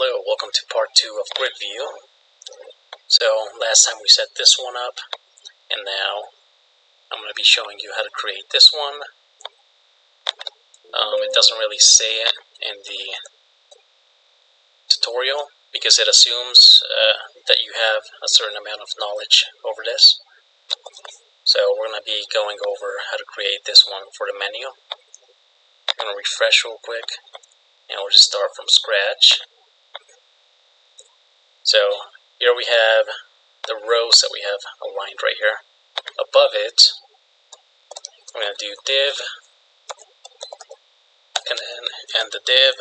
Hello, welcome to part 2 of Gridview. So last time we set this one up, and now I'm going to be showing you how to create this one. It doesn't really say it in the tutorial because it assumes that you have a certain amount of knowledge over this. So we're going to be going over how to create this one for the menu. I'm going to refresh real quick, and we'll just start from scratch. So here we have the rows that we have aligned right here. Above it, I'm going to do div, and the div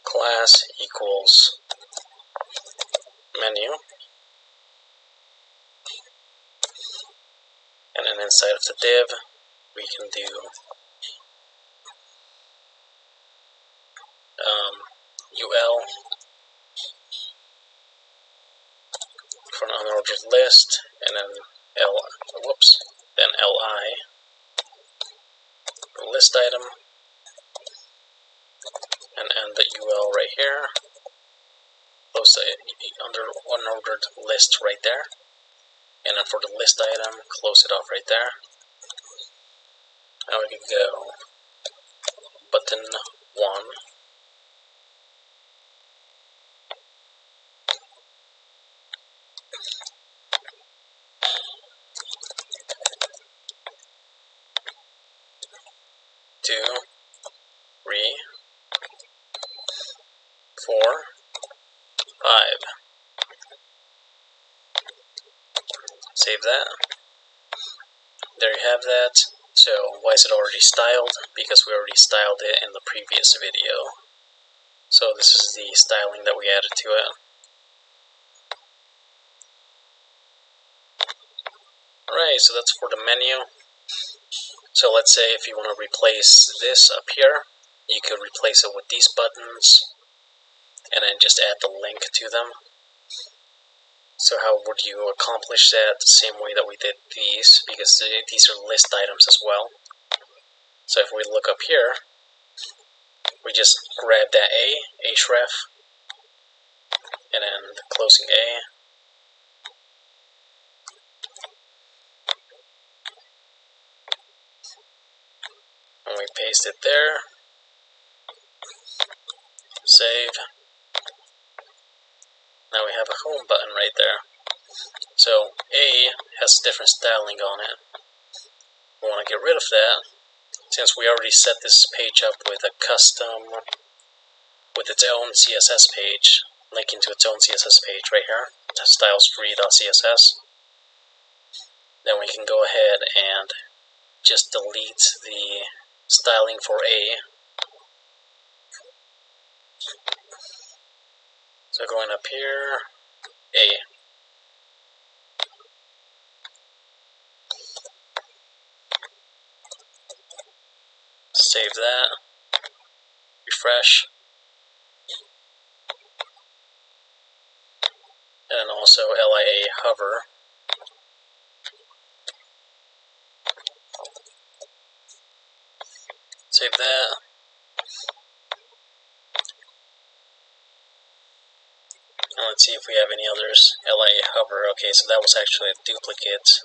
class equals menu, and then inside of the div we can do UL for an unordered list, and then then LI for list item, and the UL right here, close the under unordered list right there, and then for the list item, close it off right there. Now we can go button 1, two, 3, 4, 5. Save that. There you have that. So why is it already styled? Because we already styled it in the previous video. So this is the styling that we added to it. Alright, so that's for the menu. So let's say if you want to replace this up here, you could replace it with these buttons and then just add the link to them. So how would you accomplish that? The same way that we did these, because these are list items as well. So if we look up here, we just grab that href, and then the closing A, and we paste it there, save. Now we have a home button right there. So A has different styling on it. We want to get rid of that, since we already set this page up with a custom, with its own CSS page, linking to its own CSS page right here, stylestree.css. Then we can go ahead and just delete the styling for A. So going up here, A. Save that, refresh, and then also LIA hover. Save that. And let's see if we have any others. LIA hover. Okay, so that was actually a duplicate.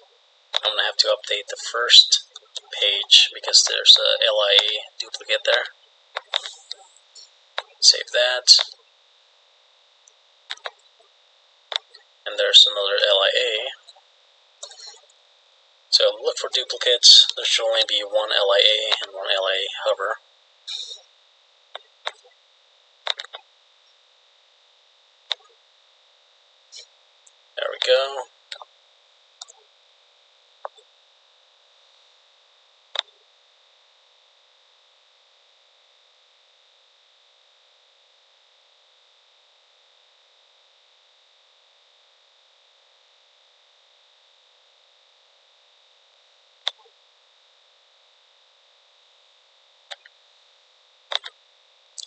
I'm going to have to update the first page because there's a LIA duplicate there. Save that. And there's another LIA. So look for duplicates. There should only be one LIA and one LIA hover. There we go.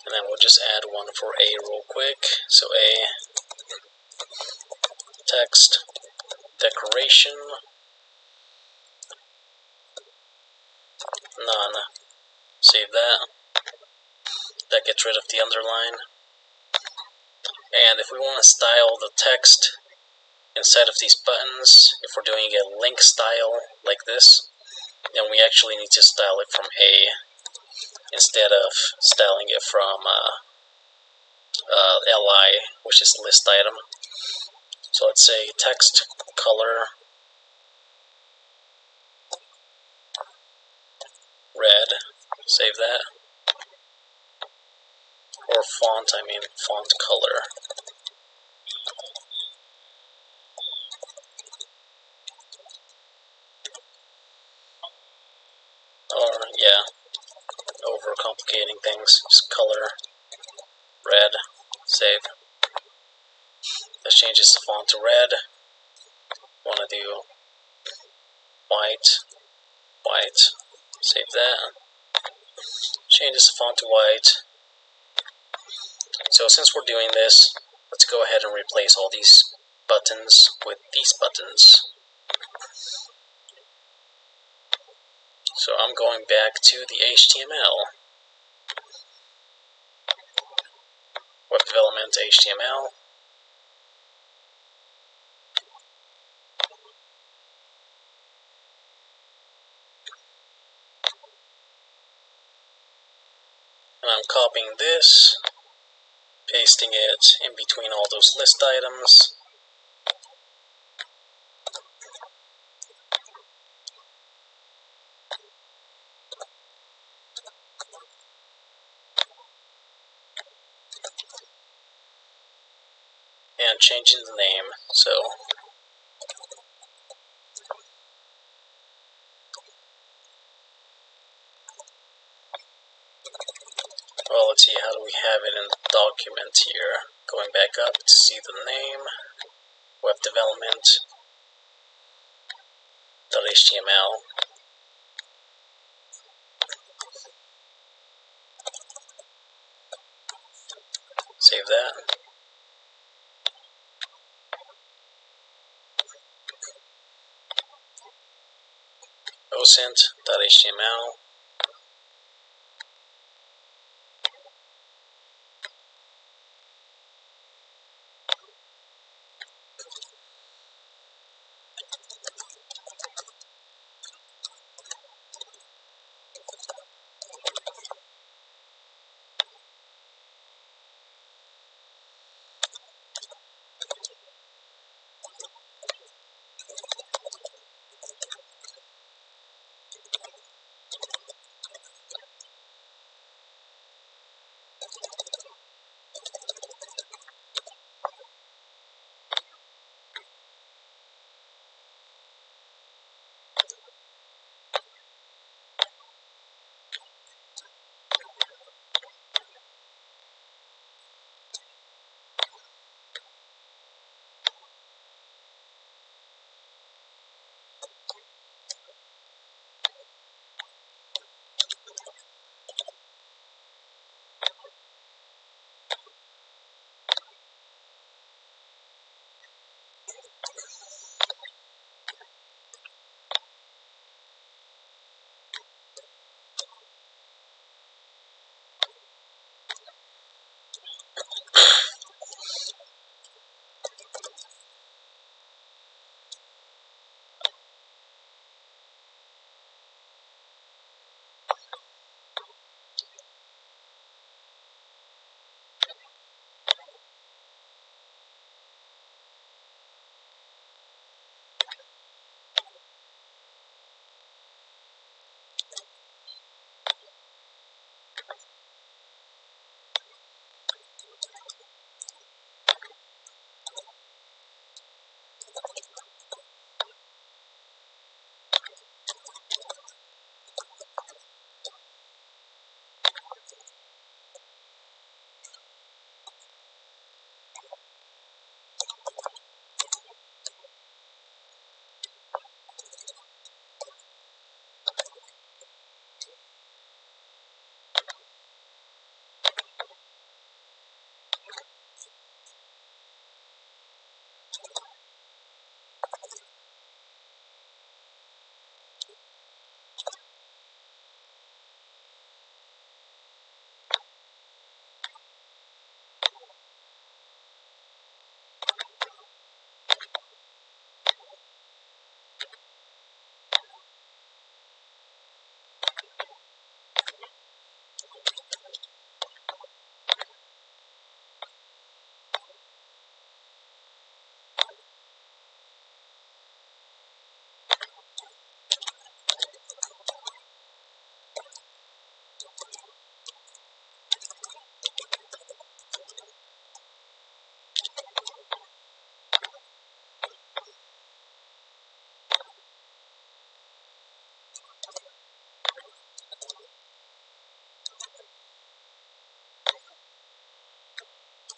And then we'll just add one for A real quick. So A, text, decoration, none. Save that. That gets rid of the underline. And if we want to style the text inside of these buttons, if we're doing a link style like this, then we actually need to style it from A instead of styling it from LI, which is list item. So let's say text color red, save that. Or font, font color. Or, yeah, overcomplicating things, just color red, save. That changes the font to red. Want to do white, white, save that. Changes the font to white. So since we're doing this, let's go ahead and replace all these buttons with these buttons. So I'm going back to the HTML. Web development HTML. And I'm copying this, pasting it in between all those list items. And changing the name. So well, let's see, how do we have it in the document here? Going back up to see the name, web development .html. Save that. OSINT.html.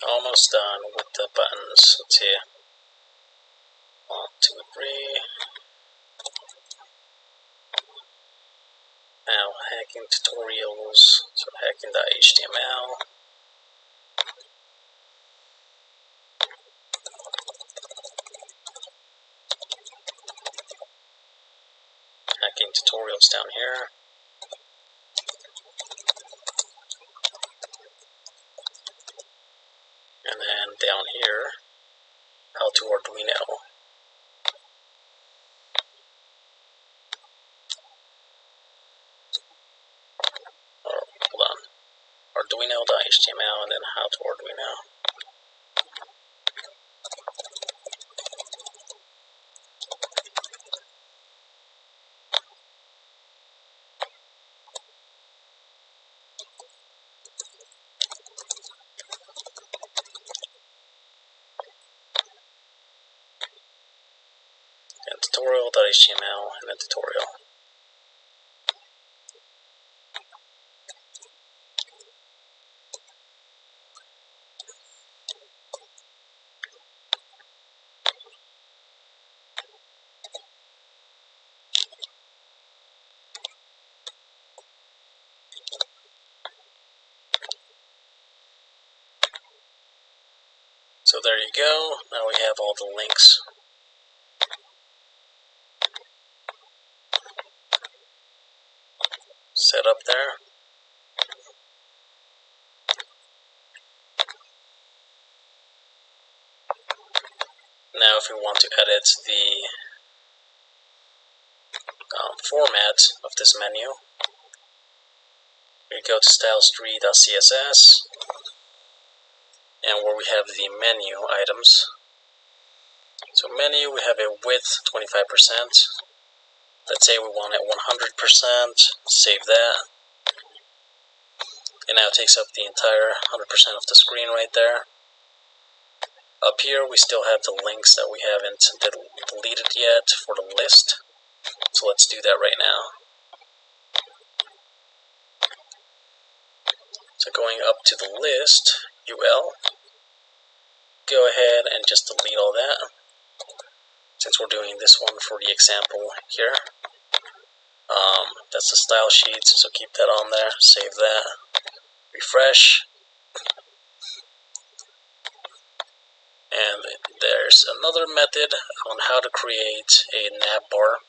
Almost done with the buttons. Let's see. 1, 2, 3. Now hacking tutorials. So hacking.html. Hacking tutorials down here. And then down here, how to Arduino. Or, hold on. Arduino.html and then how to Arduino. And tutorial.html and then tutorial. So there you go. Now we have all the links. Set up there. Now if we want to edit the format of this menu, we go to stylestree.css, and where we have the menu items. So menu, we have a width 25%. Let's say we want it 100%. Save that. And now it takes up the entire 100% of the screen right there. Up here, we still have the links that we haven't deleted yet for the list. So let's do that right now. So going up to the list, UL, go ahead and just delete all that, since we're doing this one for the example here. That's the style sheet, so keep that on there, save that, refresh. And there's another method on how to create a navbar.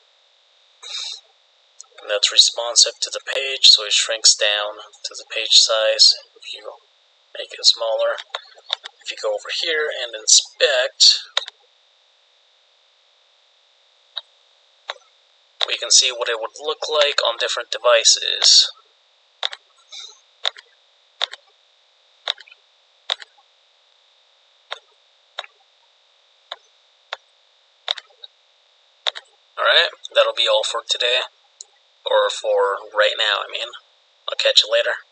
And that's responsive to the page, so it shrinks down to the page size if you make it smaller. If you go over here and inspect, we can see what it would look like on different devices. Alright, that'll be all for today. Or for right now, I mean. I'll catch you later.